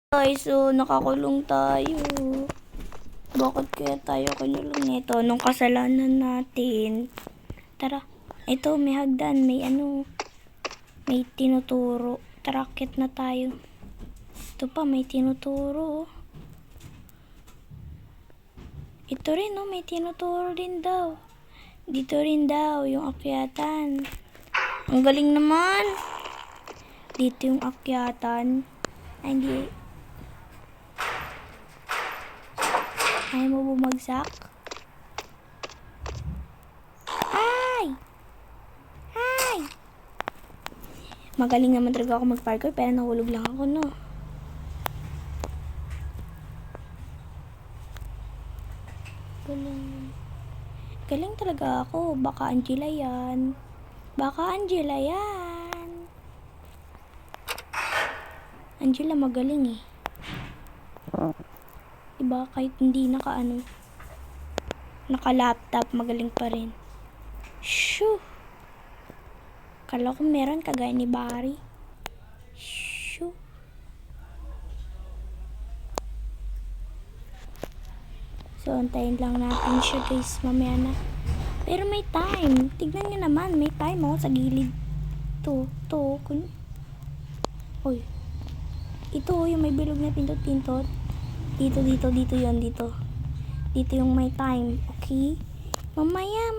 Guys, so nakakulong tayo. Bakit kaya tayo kinulong nito? Nung kasalanan natin. Tara, ito may hagdan, may tinuturo. Tara, akit na tayo. Ito pa, may tinuturo. Ito rin, may tinuturo din daw. Dito rin daw, yung akyatan. Ang galing naman. Dito yung akyatan. Ay, hindi. Ayaw mo bumagsak? Ay! Ay! Magaling naman talaga ako mag-parkour, pero nahulog lang ako, no? Galing. Galing talaga ako. Baka Angela yan. Baka Angela yan. Angela magaling eh. Diba, kahit hindi naka-laptop, magaling pa rin. Shoo! Kala ko meron kagaya ni Barry. Shoo! So, antayin lang natin siya guys, mamaya na. Pero may time. Tignan nyo naman, may time sa gilid. Uy. Ito yung may bilog na pintot-pintot. Dito yun, dito. Dito yung may time, okay? Mamaya.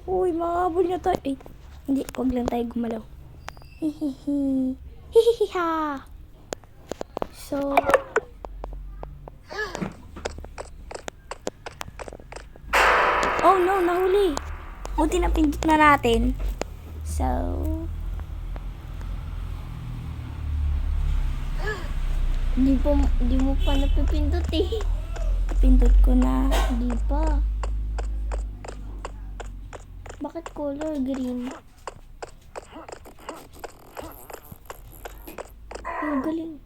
Uy, mahabol niya tayo. Eh, hindi, wag lang tayo gumalaw. Hihiha. So, oh no, nahuli. Buti na pindot na natin. So, Di mo pa napipindot eh. pindot ko na. Di pa. Bakit color green? Oh, galing.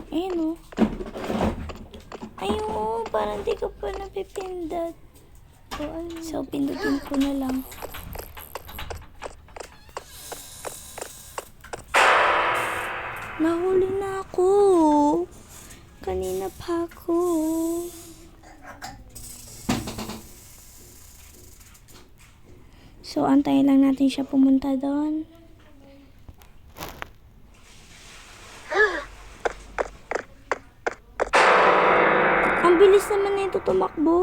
Ayun Ayun, parang di ko pa napipindot. So, pindutin ko na lang. Nahuli na ako. Kanina pa ako. So, antayin lang natin siya pumunta doon. Ang bilis naman na ito tumakbo.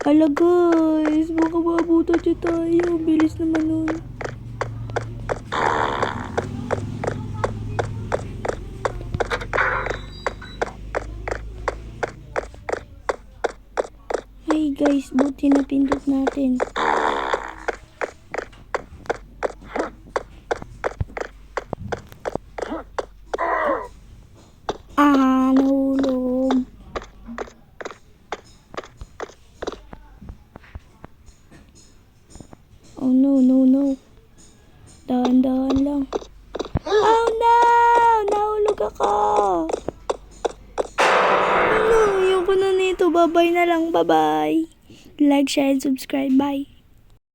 Hala guys, baka maabutan siya tayo. Bilis naman nun. Ay guys, buti na pindot natin. Nahulog. Oh no. Dahan-dahan lang. Oh no! Nahulog ako. Ayoko na nito. Bye-bye na lang. Bye-bye. Like, share, and subscribe. Bye.